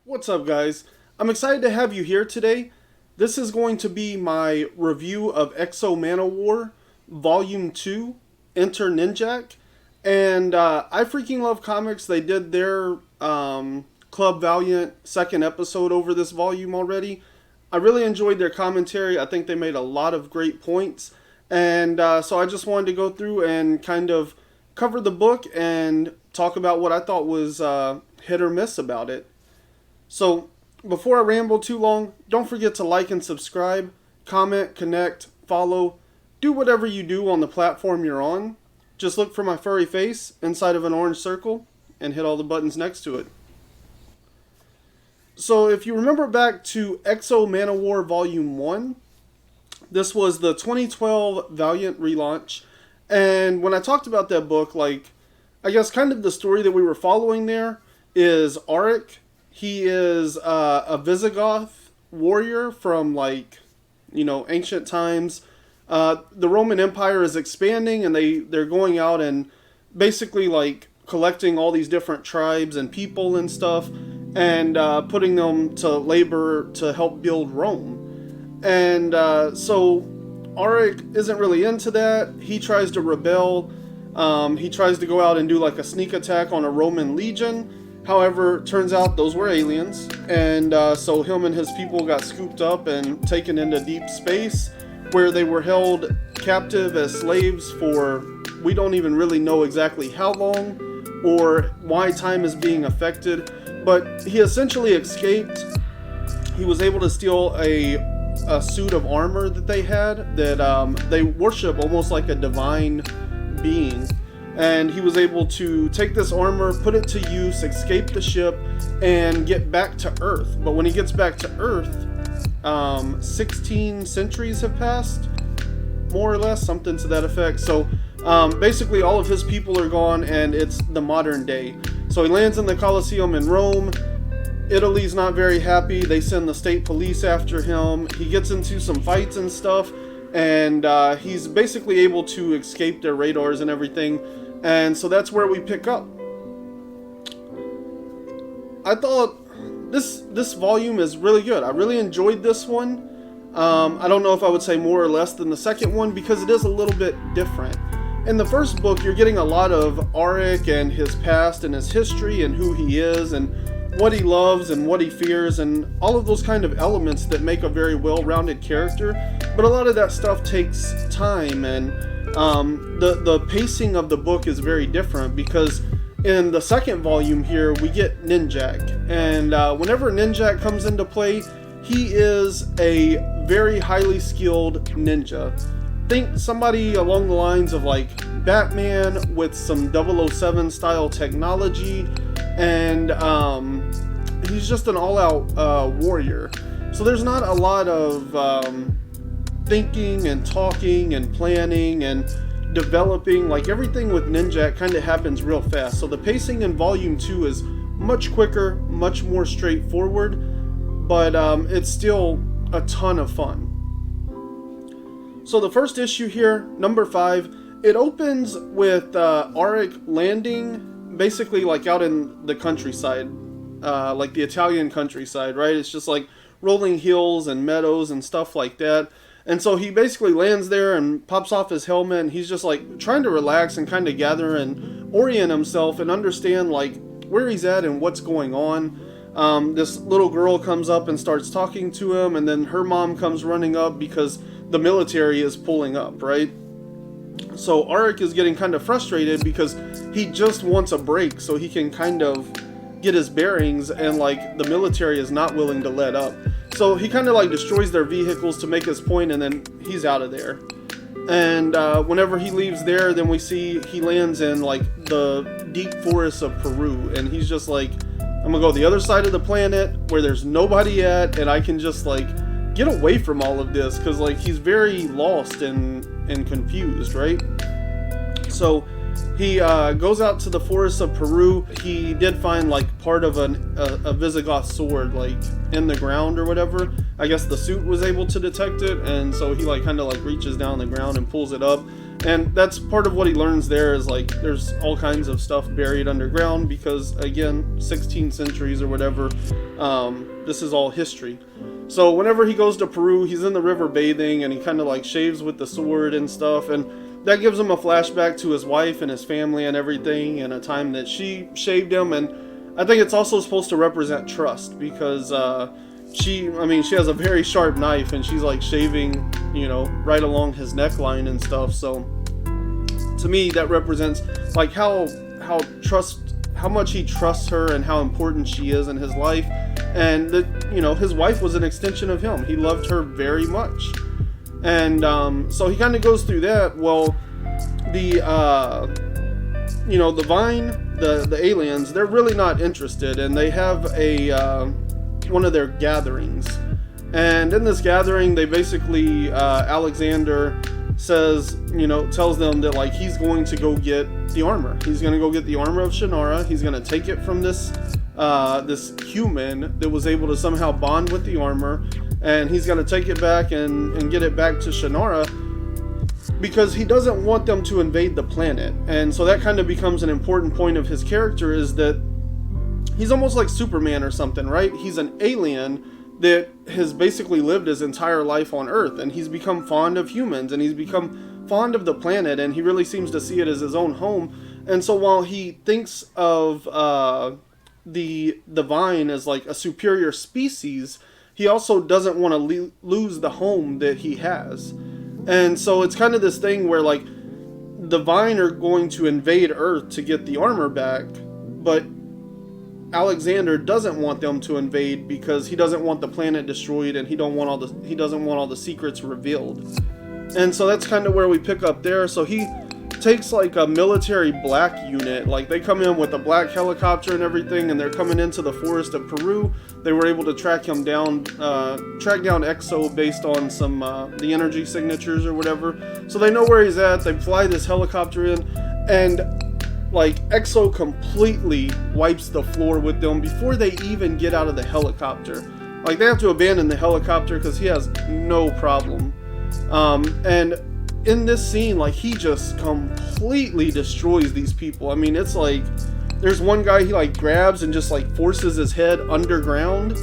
What's up, guys? I'm excited to have you here today. This is going to be my review of Manowar Volume 2, Enter Ninjak. And I freaking love comics. They did their Club Valiant second episode over this volume already. I really enjoyed their commentary. I think they made a lot of great points. And so I just wanted to go through and kind of cover the book and talk about what I thought was hit or miss about it. So, before I ramble too long, don't forget to like and subscribe, comment, connect, follow, do whatever you do on the platform you're on. Just look for my furry face inside of an orange circle and hit all the buttons next to it. So, if you remember back to Manowar Volume 1, this was the 2012 Valiant relaunch. And when I talked about that book, I guess kind of the story that we were following there is Aric. He is a Visigoth warrior from, ancient times. The Roman Empire is expanding, and they're going out and basically, collecting all these different tribes and people and stuff, and putting them to labor to help build Rome. And so Aric isn't really into that. He tries to rebel. He tries to go out and do, a sneak attack on a Roman legion. However, turns out those were aliens, and so him and his people got scooped up and taken into deep space, where they were held captive as slaves for, we don't even really know exactly how long, or why time is being affected, but he essentially escaped. He was able to steal a suit of armor that they had, that they worship almost like a divine being. And he was able to take this armor, put it to use, escape the ship, and get back to Earth. But when he gets back to Earth, 16 centuries have passed, more or less, something to that effect. So basically all of his people are gone, and it's the modern day. So he lands in the Colosseum in Rome. Italy's not very happy. They send the state police after him. He gets into some fights and stuff, and he's basically able to escape their radars and everything. And so that's where we pick up. I thought this volume is really good. I really enjoyed this one. I don't know if I would say more or less than the second one, because it is a little bit different. In the first book, you're getting a lot of Aric and his past and his history and who he is and what he loves and what he fears and all of those kind of elements that make a very well-rounded character. But a lot of that stuff takes time, and the pacing of the book is very different, because in the second volume here we get Ninjak, and whenever Ninjak comes into play, he is a very highly skilled ninja. Think somebody along the lines of Batman with some 007 style technology, and he's just an all-out warrior. So there's not a lot of thinking and talking and planning and developing. Everything with Ninjak kind of happens real fast. So the pacing in volume 2 is much quicker, much more straightforward, but it's still a ton of fun. So the first issue here, number 5, it opens with Aric landing basically out in the countryside, the Italian countryside, right? It's just rolling hills and meadows and stuff like that. And so he basically lands there and pops off his helmet, and he's just trying to relax and kind of gather and orient himself and understand where he's at and what's going on. This little girl comes up and starts talking to him, and then her mom comes running up because the military is pulling up, right? So Aric is getting kind of frustrated because he just wants a break so he can kind of get his bearings, and the military is not willing to let up. So he kind of destroys their vehicles to make his point, and then he's out of there. And whenever he leaves there, then we see he lands in the deep forests of Peru, and he's just I'm gonna go the other side of the planet where there's nobody at, and I can just get away from all of this, because he's very lost and confused, right? So he goes out to the forests of Peru. He did find part of a Visigoth sword in the ground or whatever. I guess the suit was able to detect it, and so he kind of reaches down the ground and pulls it up, And that's part of what he learns there, is like there's all kinds of stuff buried underground, because again, 16 centuries or whatever, this is all history. So whenever he goes to Peru, he's in the river bathing, and he kind of like shaves with the sword and stuff, and that gives him a flashback to his wife and his family and everything, and a time that she shaved him. And I think it's also supposed to represent trust, because she has a very sharp knife, and she's like shaving, right along his neckline and stuff. So to me, that represents like how much he trusts her and how important she is in his life. And that, his wife was an extension of him. He loved her very much. And so he kind of goes through that. Well, the Vine, the aliens, they're really not interested, and they have one of their gatherings. And in this gathering, they basically, Alexander tells them that like he's going to go get the armor. He's going to go get the armor of Shandara. He's going to take it from this human that was able to somehow bond with the armor, and he's going to take it back and get it back to Shandara, because he doesn't want them to invade the planet. And so that kind of becomes an important point of his character, is that he's almost like Superman or something, right? He's an alien that has basically lived his entire life on Earth, and he's become fond of humans, and he's become fond of the planet, and he really seems to see it as his own home. And so while he thinks of the Vine as like a superior species, he also doesn't want to lose the home that he has. And so it's kind of this thing where like the Vine are going to invade Earth to get the armor back, but Alexander doesn't want them to invade, because he doesn't want the planet destroyed, and he doesn't want all the secrets revealed. And so that's kind of where we pick up there. So he takes like a military black unit, like they come in with a black helicopter and everything, and they're coming into the forest of Peru. They were able to track down Exo based on some the energy signatures or whatever. So they know where he's at. They fly this helicopter in, and like Exo completely wipes the floor with them before they even get out of the helicopter. Like they have to abandon the helicopter because he has no problem. And in this scene, like he just completely destroys these people. I mean, it's like there's one guy he like grabs and just like forces his head underground,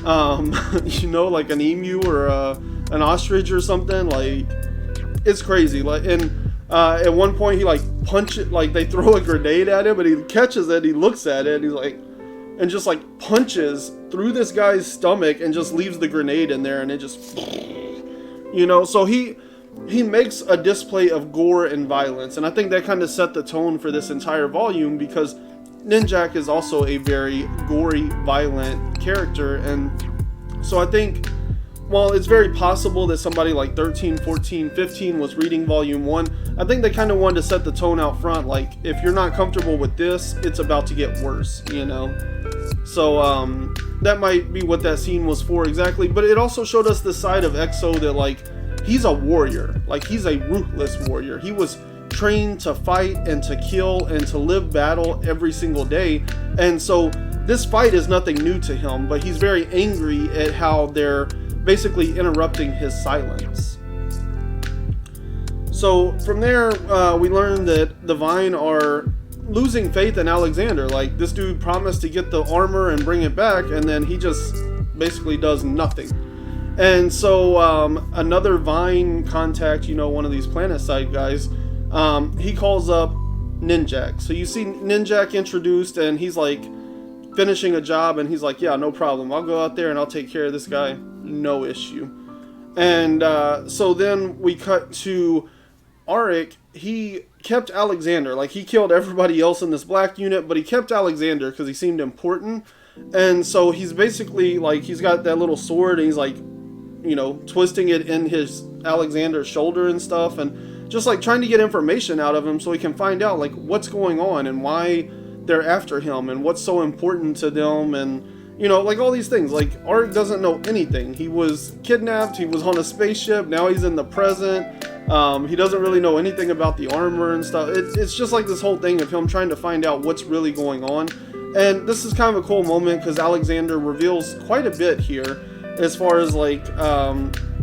like an emu or an ostrich or something. Like it's crazy. Like, and at one point he like punches, like they throw a grenade at him, and he catches it. He looks at it, and he's like, and just like punches through this guy's stomach and just leaves the grenade in there, and it just, so he makes a display of gore and violence, and I think that kind of set the tone for this entire volume, because Ninjak is also a very gory, violent character. And so I think while it's very possible that somebody like 13, 14, 15 was reading volume 1, I think they kind of wanted to set the tone out front, like if you're not comfortable with this, it's about to get worse, So that might be what that scene was for exactly, but it also showed us the side of Exo that like he's a warrior, like he's a ruthless warrior. He was trained to fight and to kill and to live battle every single day, and so this fight is nothing new to him, but he's very angry at how they're basically interrupting his silence. So from there, we learn that the Vine are losing faith in Alexander. Like this dude promised to get the armor and bring it back, and then he just basically does nothing. And so another Vine contact, one of these planetside guys, he calls up Ninjak. So you see Ninjak introduced, and he's like finishing a job, and he's like, yeah, no problem, I'll go out there and I'll take care of this guy, no issue. And so then we cut to Aric. He kept Alexander, like he killed everybody else in this black unit, but he kept Alexander because he seemed important. And so he's basically like, he's got that little sword, and he's like, twisting it in his Alexander's shoulder and stuff, and just like trying to get information out of him so he can find out like what's going on and why they're after him and what's so important to them, and like all these things. Like Aric doesn't know anything. He was kidnapped, he was on a spaceship, now he's in the present. He doesn't really know anything about the armor and stuff. It's just like this whole thing of him trying to find out what's really going on. And this is kind of a cool moment because Alexander reveals quite a bit here as far as like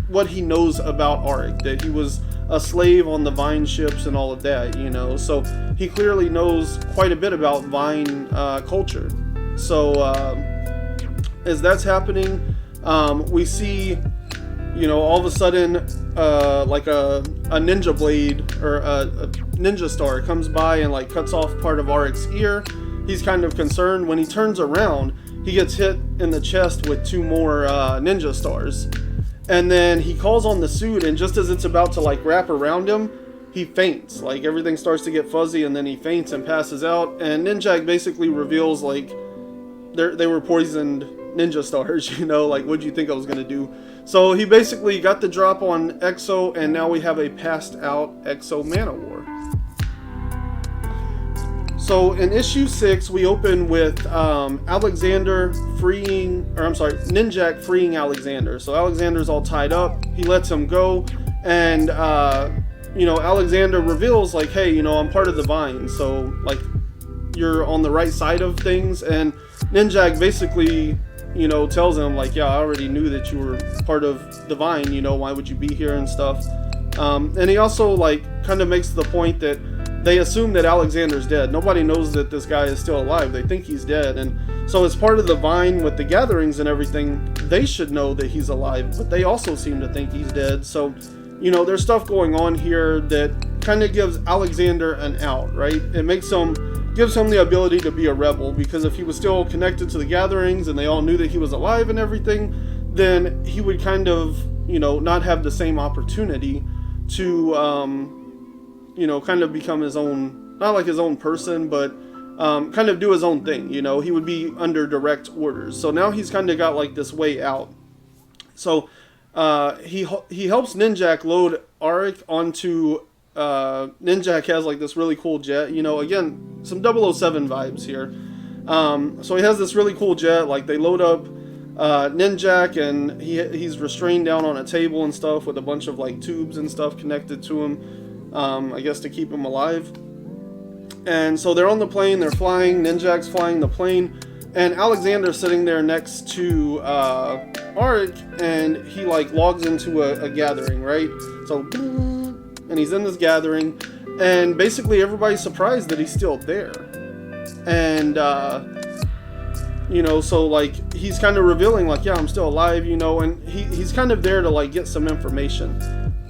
what he knows about Aric, that he was a slave on the Vine ships and all of that, you know. So he clearly knows quite a bit about Vine culture. So as that's happening, we see, you know, all of a sudden, like a ninja blade or a ninja star comes by and like cuts off part of Aric's ear. He's kind of concerned. When he turns around, he gets hit in the chest with 2 more ninja stars. And then he calls on the suit, and just as it's about to like wrap around him, he faints. Like everything starts to get fuzzy, and then he faints and passes out. And Ninjak basically reveals like they were poisoned ninja stars, you know, like what'd you think I was gonna do? So he basically got the drop on Exo, and now we have a passed out Exo Manowar. So in issue 6, we open with Ninjak freeing Alexander. So Alexander's all tied up. He lets him go, and you know, Alexander reveals like, hey, you know, I'm part of the Vine, so like you're on the right side of things. And Ninjak basically, you know, tells him like, yeah, I already knew that you were part of the Vine, you know, why would you be here and stuff. And he also like kind of makes the point that they assume that Alexander's dead. Nobody knows that this guy is still alive. They think he's dead. And so as part of the Vine with the gatherings and everything, they should know that he's alive, but they also seem to think he's dead. So, you know, there's stuff going on here that kind of gives Alexander an out, right? It gives him the ability to be a rebel, because if he was still connected to the gatherings and they all knew that he was alive and everything, then he would kind of, you know, not have the same opportunity to, you know, kind of become his own, not like his own person, but kind of do his own thing, you know. He would be under direct orders. So now he's kind of got like this way out. So he helps Ninjak load Aric onto, Ninjak has like this really cool jet, you know, again, some 007 vibes here. So he has this really cool jet, like they load up Ninjak, and he's restrained down on a table and stuff with a bunch of like tubes and stuff connected to him. I guess to keep him alive. And so they're on the plane, they're flying, Ninjak's flying the plane, and Alexander's sitting there next to Aric, and he like logs into a gathering, right? So, and he's in this gathering, and basically everybody's surprised that he's still there. And you know, so like he's kind of revealing like, yeah, I'm still alive, you know, and he's kind of there to like get some information.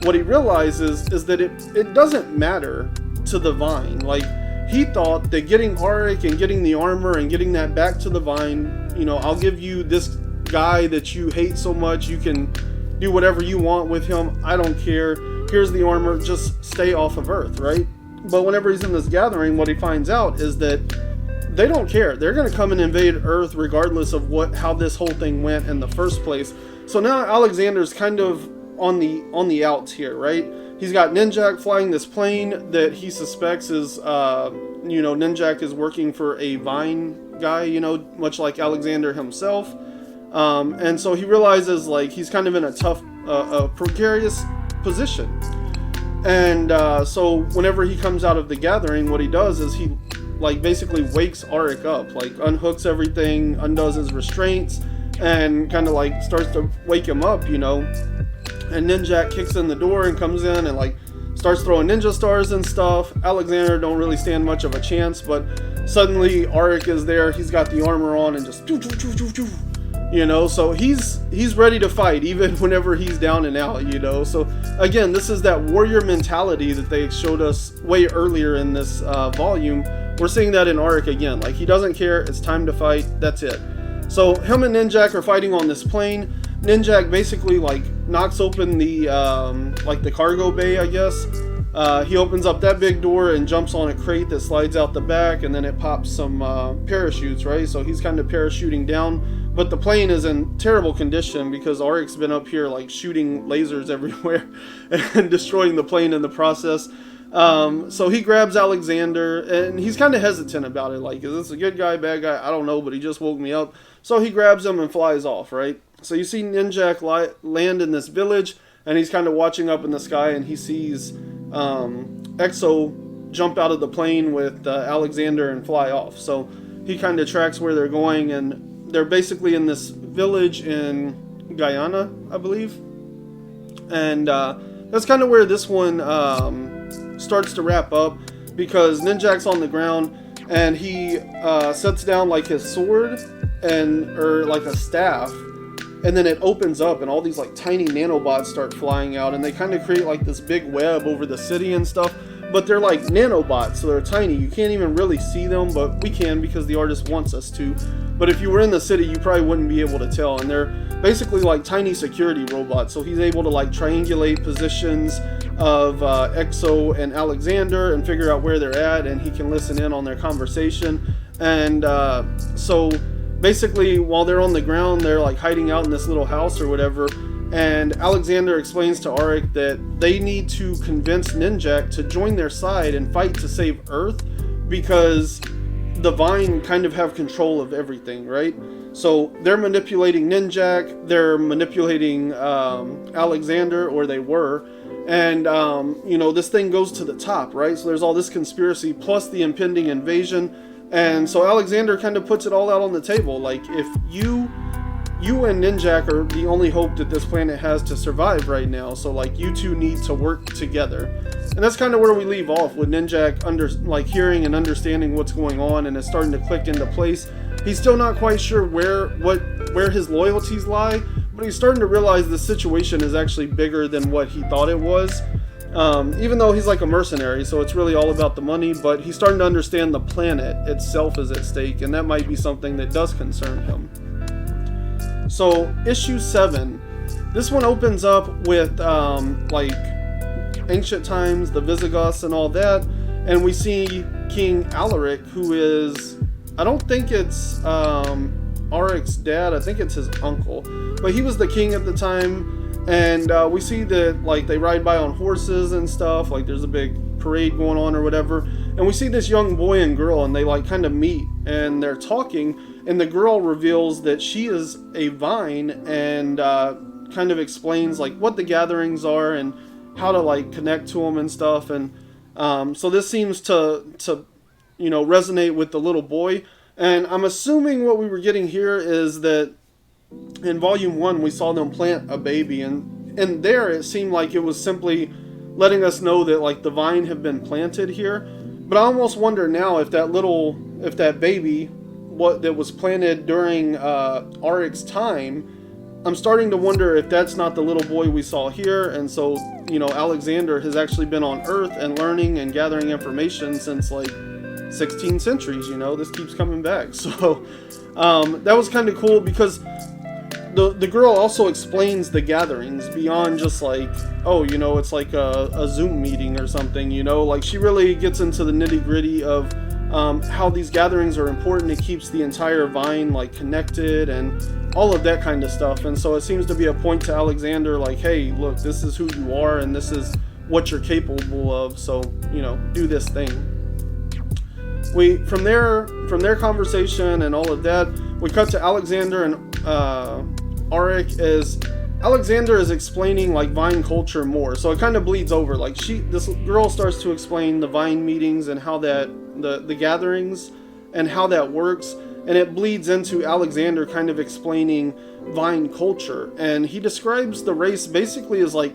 What he realizes is that it doesn't matter to the Vine. Like, he thought that getting Aric and getting the armor and getting that back to the Vine, you know, I'll give you this guy that you hate so much, you can do whatever you want with him, I don't care, here's the armor, just stay off of Earth, right? But whenever he's in this gathering, what he finds out is that they don't care. They're going to come and invade Earth regardless of how this whole thing went in the first place. So now Alexander's kind of on the outs here, right? He's got Ninjak flying this plane that he suspects is, you know, Ninjak is working for a Vine guy, you know, much like Alexander himself. And so he realizes like he's kind of in a tough, precarious position. And so whenever he comes out of the gathering, what he does is he like basically wakes Aric up, like unhooks everything, undoes his restraints, and kind of like starts to wake him up, you know. And Ninjak kicks in the door and comes in and like starts throwing ninja stars and stuff. Alexander don't really stand much of a chance, but suddenly Aric is there. He's got the armor on and just, you know, so he's ready to fight even whenever he's down and out, you know. So again, this is that warrior mentality that they showed us way earlier in this volume. We're seeing that in Aric again. Like, he doesn't care. It's time to fight. That's it. So him and Ninjak are fighting on this plane. Ninjak basically like knocks open the like the cargo bay, I guess. He opens up that big door and jumps on a crate that slides out the back, and then it pops some parachutes, right? So he's kind of parachuting down, but the plane is in terrible condition because Aric's been up here like shooting lasers everywhere and destroying the plane in the process. So he grabs Alexander, and he's kind of hesitant about it. Like, is this a good guy, bad guy? I don't know, but he just woke me up. So he grabs him and flies off, right? So you see Ninjak land in this village, and he's kind of watching up in the sky, and he sees Exo jump out of the plane with Alexander and fly off. So he kind of tracks where they're going, and they're basically in this village in Guyana, I believe. And that's kind of where this one starts to wrap up, because Ninjak's on the ground and he sets down like his sword or like a staff, and then it opens up and all these like tiny nanobots start flying out, and they kind of create like this big web over the city and stuff. But they're like nanobots, so they're tiny. You can't even really see them, but we can because the artist wants us to. But if you were in the city, you probably wouldn't be able to tell. And they're basically like tiny security robots. So he's able to like triangulate positions of Exo and Alexander and figure out where they're at, and he can listen in on their conversation. And so basically, while they're on the ground, they're like hiding out in this little house or whatever. And Alexander explains to Aric that they need to convince Ninjak to join their side and fight to save Earth, because the Vine kind of have control of everything, right? So they're manipulating Ninjak, they're manipulating Alexander, or they were, and you know, this thing goes to the top, right? So there's all this conspiracy plus the impending invasion, and so Alexander kind of puts it all out on the table, like, if you and Ninjak are the only hope that this planet has to survive right now, so like you two need to work together. And that's kind of where we leave off, with Ninjak hearing and understanding what's going on, and it's starting to click into place. He's still not quite sure where his loyalties lie, but he's starting to realize the situation is actually bigger than what he thought it was. Even though he's like a mercenary, so it's really all about the money, but he's starting to understand the planet itself is at stake, and that might be something that does concern him. So, issue 7. This one opens up with, like, ancient times, the Visigoths and all that, and we see King Alaric, who is, I don't think it's Aric's dad, I think it's his uncle, but he was the king at the time, and we see that, like, they ride by on horses and stuff, like, there's a big parade going on or whatever, and we see this young boy and girl, and they, like, kind of meet, and they're talking, and the girl reveals that she is a Vine, and kind of explains like what the gatherings are and how to like connect to them and stuff. And so this seems to you know, resonate with the little boy. And I'm assuming what we were getting here is that in volume 1 we saw them plant a baby, and there it seemed like it was simply letting us know that like the Vine have been planted here. But I almost wonder now if that baby that was planted during Aric's time, I'm starting to wonder if that's not the little boy we saw here. And so, you know, Alexander has actually been on Earth and learning and gathering information since like 16 centuries, you know, this keeps coming back. So that was kind of cool, because the girl also explains the gatherings beyond just like, oh, you know, it's like a Zoom meeting or something, you know, like she really gets into the nitty gritty of how these gatherings are important. It keeps the entire Vine like connected and all of that kind of stuff. And so it seems to be a point to Alexander like, hey, look, this is who you are and this is what you're capable of, so, you know, do this thing. From their conversation and all of that, we cut to Alexander and Aric as Alexander is explaining like Vine culture more, so it kind of bleeds over. Like this girl starts to explain the Vine meetings and how that the gatherings and how that works, and it bleeds into Alexander kind of explaining Vine culture, and he describes the race basically as like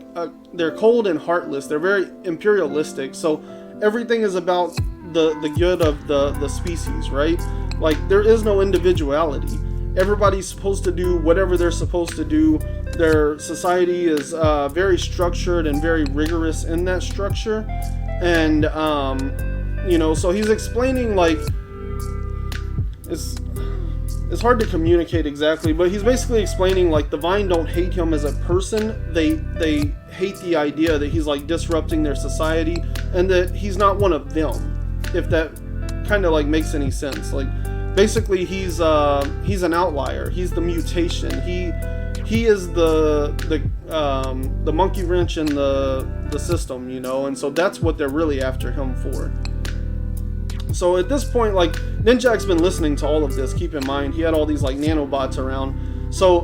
they're cold and heartless. They're very imperialistic, so everything is about the good of the species, right? Like there is no individuality. Everybody's supposed to do whatever they're supposed to do. Their society is very structured and very rigorous in that structure. And, you know, so he's explaining like, it's hard to communicate exactly, but he's basically explaining like the Vine don't hate him as a person. They hate the idea that he's like disrupting their society and that he's not one of them, if that kind of like makes any sense. Like, basically, he's an outlier. He's the mutation. He is the monkey wrench in the system, you know. And so that's what they're really after him for. So at this point, like Ninjak's been listening to all of this. Keep in mind, he had all these like nanobots around. So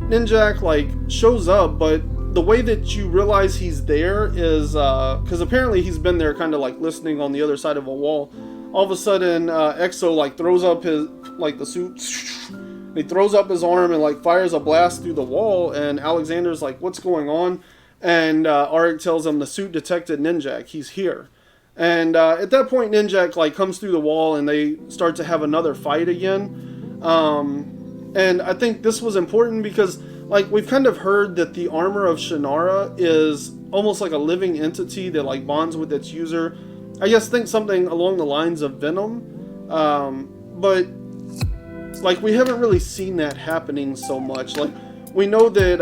Ninjak like shows up, but the way that you realize he's there is because apparently he's been there, kind of like listening on the other side of a wall. All of a sudden, Exo like throws up his like the suit. He throws up his arm and like fires a blast through the wall, and Alexander's like, "What's going on?" And Aric tells him the suit detected Ninjak. He's here. And at that point, Ninjak like comes through the wall, and they start to have another fight again. And I think this was important because like we've kind of heard that the armor of Shandara is almost like a living entity that like bonds with its user. I guess think something along the lines of Venom. But like we haven't really seen that happening so much. Like we know that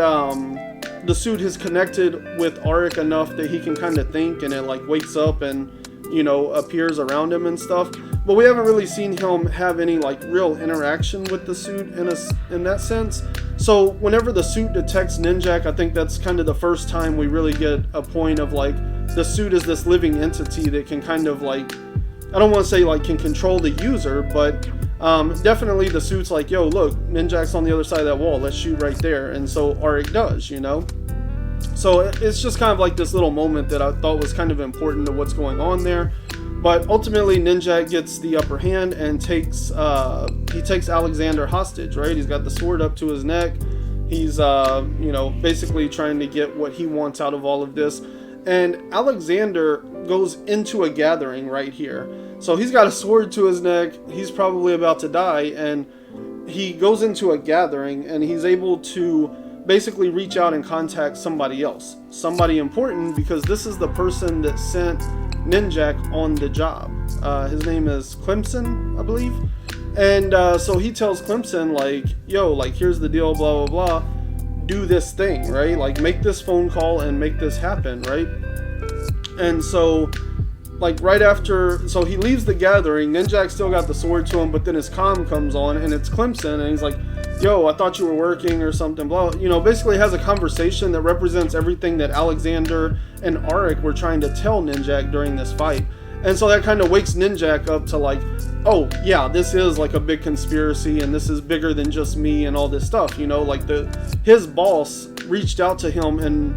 the suit has connected with Aric enough that he can kind of think, and it like wakes up and, you know, appears around him and stuff. But we haven't really seen him have any like real interaction with the suit in that sense. So whenever the suit detects Ninjak, I think that's kind of the first time we really get a point of like the suit is this living entity that can kind of like, I don't want to say like can control the user, but definitely the suit's like, yo, look, Ninjak's on the other side of that wall, let's shoot right there. And so Aric does, you know. So it's just kind of like this little moment that I thought was kind of important to what's going on there. But ultimately Ninjak gets the upper hand and takes Alexander hostage, right? He's got the sword up to his neck. He's you know, basically trying to get what he wants out of all of this. And Alexander goes into a gathering right here. So he's got a sword to his neck. He's probably about to die, and he goes into a gathering, and he's able to basically reach out and contact somebody else, somebody important, because this is the person that sent Ninjak on the job. His name is Clemson, I believe. And so he tells Clemson like, yo, like here's the deal, blah blah blah, do this thing, right? Like make this phone call and make this happen, right? And so like right after, so he leaves the gathering, Ninjak still got the sword to him, but then his comm comes on and it's Clemson, and he's like, yo, I thought you were working or something, blah, you know, basically has a conversation that represents everything that Alexander and Aric were trying to tell Ninjak during this fight. And so that kind of wakes Ninjak up to like, oh yeah, this is like a big conspiracy, and this is bigger than just me and all this stuff, you know, like his boss reached out to him and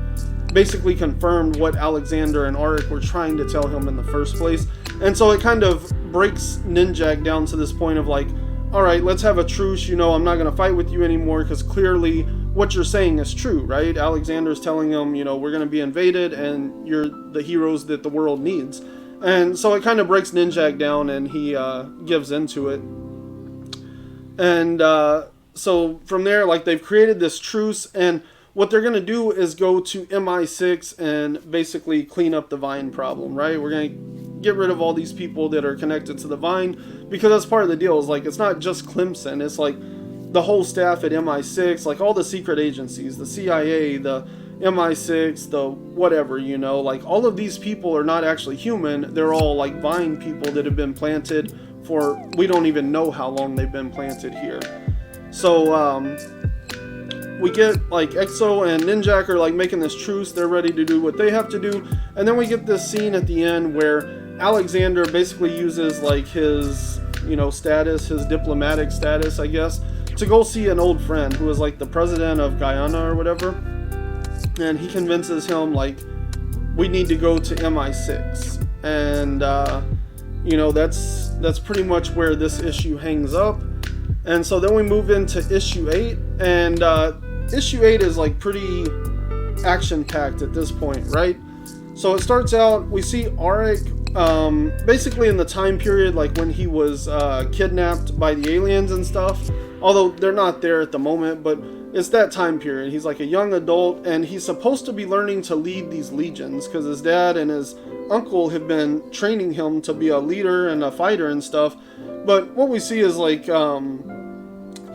basically confirmed what Alexander and Aric were trying to tell him in the first place. And so it kind of breaks Ninjak down to this point of like, all right, let's have a truce, you know, I'm not going to fight with you anymore because clearly what you're saying is true, right? Alexander's telling him, you know, we're going to be invaded and you're the heroes that the world needs. And so it kind of breaks Ninjak down, and he gives into it. And so from there, like they've created this truce, and what they're going to do is go to MI6 and basically clean up the Vine problem, right? We're going to get rid of all these people that are connected to the Vine, because that's part of the deal. Is like, it's not just Clemson, it's like the whole staff at MI6, like all the secret agencies, the CIA, the MI6, the whatever, you know, like all of these people are not actually human. They're all like Vine people that have been planted for, we don't even know how long they've been planted here. So, we get like Exo and Ninjak are like making this truce. They're ready to do what they have to do. And then we get this scene at the end where Alexander basically uses like his, you know, status, his diplomatic status, I guess, to go see an old friend who is like the president of Guyana or whatever. And he convinces him like, we need to go to MI6. And, you know, that's pretty much where this issue hangs up. And so then we move into issue 8, and issue 8 is like pretty action-packed at this point, right? So it starts out, we see Aric basically in the time period like when he was kidnapped by the aliens and stuff, although they're not there at the moment, but it's that time period. He's like a young adult, and he's supposed to be learning to lead these legions because his dad and his uncle have been training him to be a leader and a fighter and stuff. But what we see is like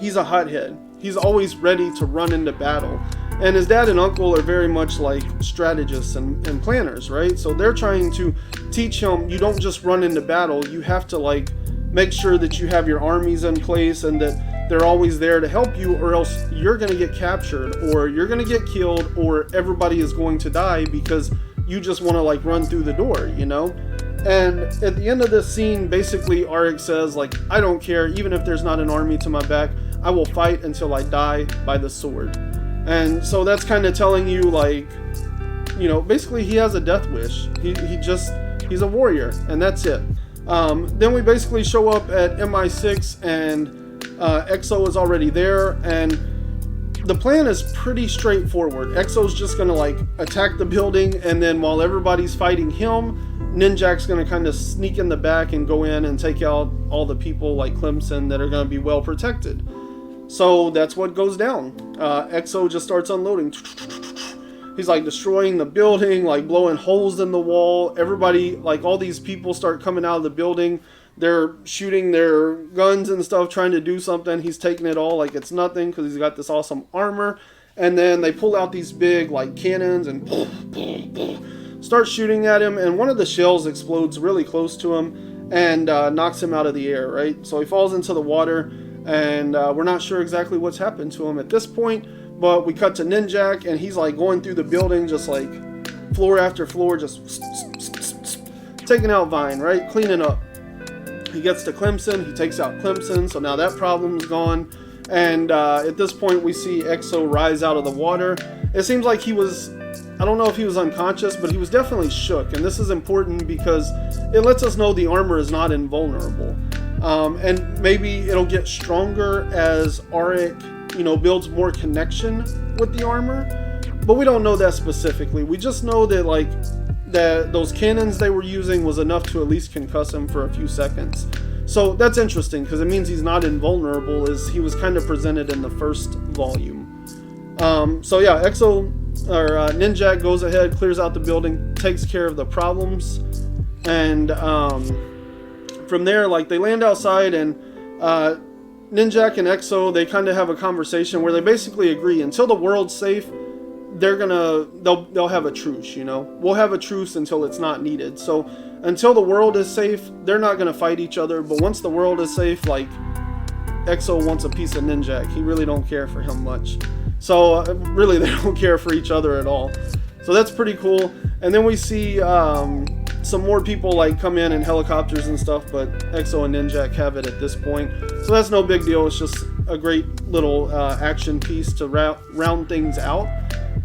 he's a hothead. He's always ready to run into battle. And his dad and uncle are very much like strategists and planners, right? So they're trying to teach him, you don't just run into battle, you have to like make sure that you have your armies in place and that they're always there to help you, or else you're going to get captured, or you're going to get killed, or everybody is going to die because you just want to like run through the door, you know? And at the end of this scene, basically Aric says like, I don't care, even if there's not an army to my back, I will fight until I die by the sword. And so that's kind of telling you like, you know, basically he has a death wish. He's a warrior, and that's it. Then we basically show up at MI6, and Exo is already there, and the plan is pretty straightforward. Exo's just gonna like attack the building, and then while everybody's fighting him, Ninjak's gonna kind of sneak in the back and go in and take out all the people like Clemson that are gonna be well protected. So that's what goes down. Exo just starts unloading. He's like destroying the building, like blowing holes in the wall. Everybody, like all these people start coming out of the building. They're shooting their guns and stuff, trying to do something. He's taking it all like it's nothing because he's got this awesome armor. And then they pull out these big like cannons and start shooting at him. And one of the shells explodes really close to him and knocks him out of the air, right? So he falls into the water, and we're not sure exactly what's happened to him at this point. But we cut to Ninjak, and he's like going through the building, just like floor after floor, just taking out Vine, right? Cleaning up. He gets to Clemson, he takes out Clemson, so now that problem's gone. And at this point, we see Exo rise out of the water. It seems like he was, I don't know if he was unconscious, but he was definitely shook. And this is important because it lets us know the armor is not invulnerable. And maybe it'll get stronger as Aric, builds more connection with the armor. But we don't know that specifically. We just know that that those cannons they were using was enough to at least concuss him for a few seconds. So that's interesting because it means he's not invulnerable, as he was kind of presented in the first volume. So yeah, Ninjak goes ahead, clears out the building, takes care of the problems, and from there, they land outside, and Ninjak and Exo, they kind of have a conversation where they basically agree until the world's safe, they'll have a truce. We'll have a truce until it's not needed. So until the world is safe, they're not going to fight each other. But once the world is safe, Exo wants a piece of Ninjak. He really don't care for him much. So really, they don't care for each other at all. So that's pretty cool. And then we see some more people come in helicopters and stuff, but Exo and Ninjak have it at this point. So that's no big deal. It's just a great little action piece to round things out.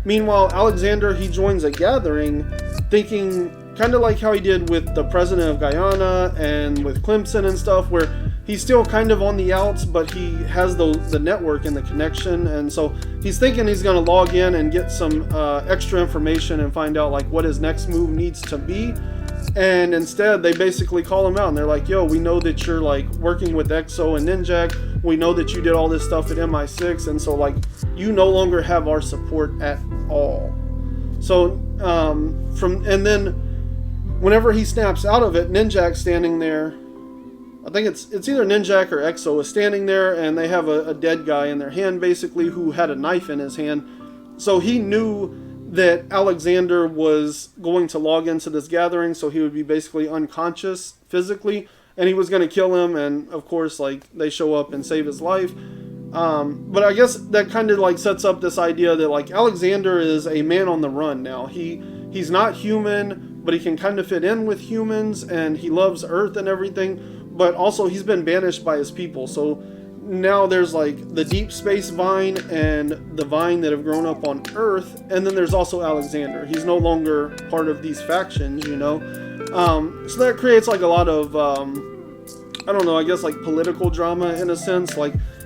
Meanwhile, Alexander, he joins a gathering thinking kind of like how he did with the president of Guyana and with Clemson and stuff, where he's still kind of on the outs, but he has the network and the connection. And so he's thinking he's going to log in and get some extra information and find out what his next move needs to be. And instead, they basically call him out, and they're like, yo, we know that you're working with Exo and Ninjak. We know that you did all this stuff at MI6, and so you no longer have our support at all. So and then whenever he snaps out of it, Ninjak's standing there. I think it's either Ninjak or Exo is standing there, and they have a dead guy in their hand, basically, who had a knife in his hand. So he knew that Alexander was going to log into this gathering, so he would be basically unconscious physically, and he was going to kill him. And of course, they show up and save his life. But I guess that kind of sets up this idea that Alexander is a man on the run now. He's not human, but he can kind of fit in with humans, and he loves Earth and everything. But also he's been banished by his people. So now there's the deep space Vine and the Vine that have grown up on Earth, and then there's also Alexander. He's no longer part of these factions, so that creates a lot of I don't know, I guess political drama in a sense.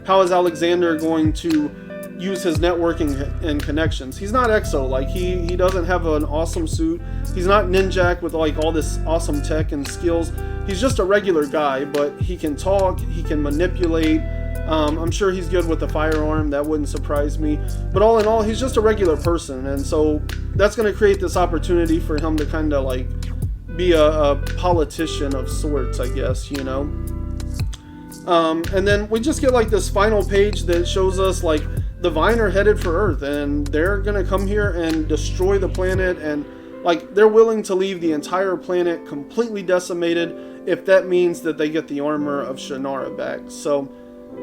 How is Alexander going to use his networking and connections? He's not Exo. He doesn't have an awesome suit. He's not Ninjak with all this awesome tech and skills. He's just a regular guy, but he can talk, he can manipulate. I'm sure he's good with a firearm. That wouldn't surprise me. But all in all, he's just a regular person. And so that's going to create this opportunity for him to kind of be a politician of sorts, I guess, And then we just get this final page that shows us the Vine are headed for Earth, and they're going to come here and destroy the planet. And they're willing to leave the entire planet completely decimated if that means that they get the armor of Shandara back. So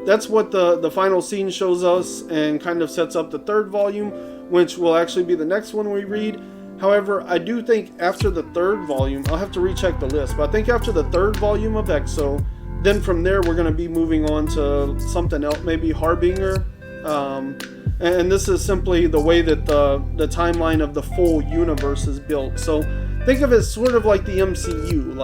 that's what the final scene shows us, and kind of sets up the third volume, which will actually be the next one we read. However, I do think after the third volume, I'll have to recheck the list, but I think after the third volume of Exo, then from there we're going to be moving on to something else, maybe Harbinger. And this is simply the way that the timeline of the full universe is built. So think of it sort of like the MCU.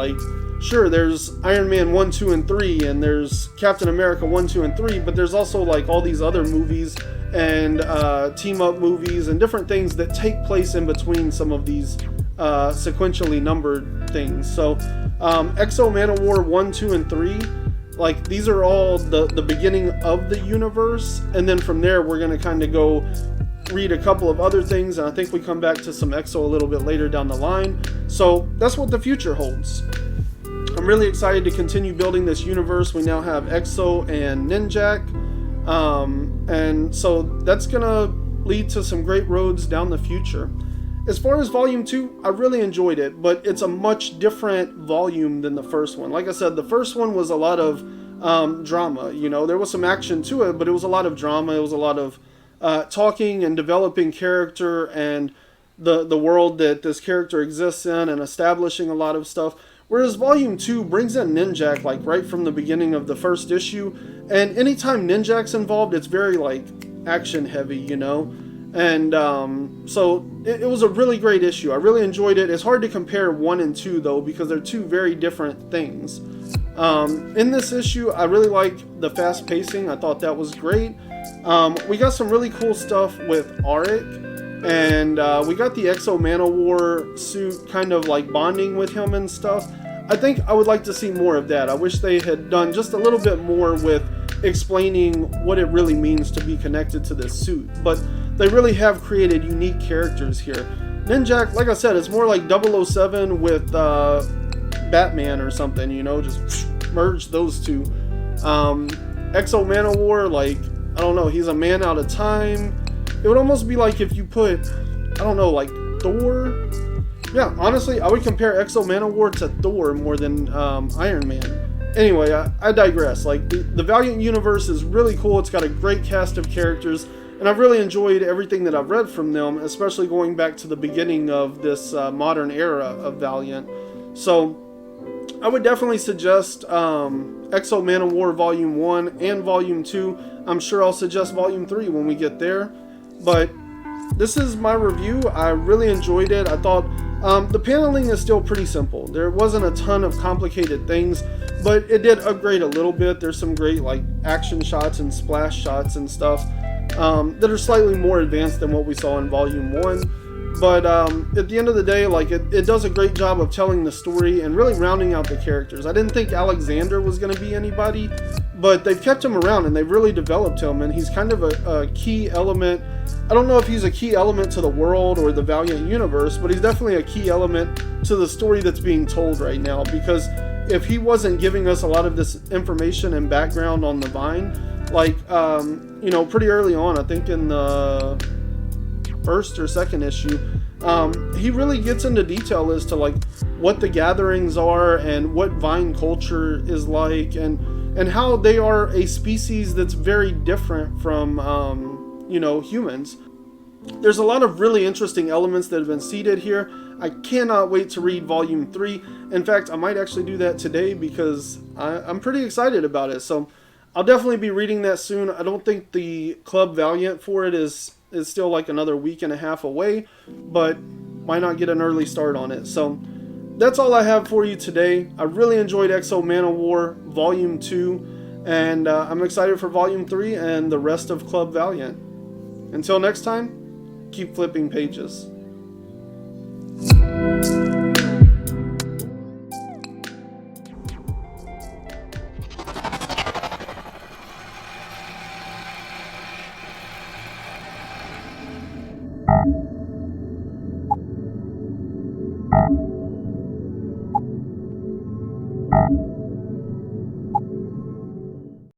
Sure, there's Iron Man 1, 2, and 3, and there's Captain America 1, 2, and 3, but there's also all these other movies and team up movies and different things that take place in between some of these sequentially numbered things. So Exo Manowar 1, 2, and 3, like these are all the beginning of the universe, and then from there we're going to kind of go read a couple of other things, and I think we come back to some Exo a little bit later down the line. So that's what the future holds. I'm really excited to continue building this universe. We now have Exo and Ninjak, and so that's gonna lead to some great roads down the future. As far as Volume 2, I really enjoyed it, but it's a much different volume than the first one. Like I said, the first one was a lot of drama. You know, there was some action to it, but it was a lot of drama. It was a lot of talking and developing character and the world that this character exists in, and establishing a lot of stuff. Whereas Volume 2 brings in Ninjak like right from the beginning of the first issue, and anytime Ninjak's involved, it's very like action heavy, you know. And so it was a really great issue. I really enjoyed it. It's hard to compare 1 and 2 though, because they're two very different things. In this issue, I really like the fast pacing. I thought that was great. We got some really cool stuff with Aric, and we got the Exo Manowar suit kind of like bonding with him and stuff. I think I would like to see more of that. I wish they had done just a little bit more with explaining what it really means to be connected to this suit, but they really have created unique characters here. Ninjak, like I said, it's more like 007 with Batman or something, you know, just merge those two. Exo Manowar, like, I don't know, he's a man out of time. It would almost be like if you put, I don't know, like Thor. Yeah, honestly, I would compare Exo Manowar to Thor more than Iron Man. Anyway, I digress. Like, the Valiant universe is really cool. It's got a great cast of characters, and I've really enjoyed everything that I've read from them, especially going back to the beginning of this modern era of Valiant. So I would definitely suggest Exo Manowar Volume 1 and Volume 2. I'm sure I'll suggest Volume 3 when we get there. But this is my review. I really enjoyed it. I thought the paneling is still pretty simple. There wasn't a ton of complicated things, but it did upgrade a little bit. There's some great like action shots and splash shots and stuff that are slightly more advanced than what we saw in Volume 1. But at the end of the day, like it does a great job of telling the story and really rounding out the characters. I didn't think Alexander was going to be anybody, but they've kept him around and they've really developed him, and he's kind of a key element. I don't know if he's a key element to the world or the Valiant universe, but he's definitely a key element to the story that's being told right now, because if he wasn't giving us a lot of this information and background on the Vine, like, you know, pretty early on, I think in the first or second issue, he really gets into detail as to like what the gatherings are and what Vine culture is like, and how they are a species that's very different from you know, humans. There's a lot of really interesting elements that have been seeded here. I cannot wait to read Volume 3. In fact, I might actually do that today because I'm pretty excited about it. So I'll definitely be reading that soon. I don't think the Club Valiant for it is still like another week and a half away, but why not get an early start on it? So that's all I have for you today. I really enjoyed Exo Manowar Volume 2, and I'm excited for Volume 3 and the rest of Club Valiant. Until next time, keep flipping pages. You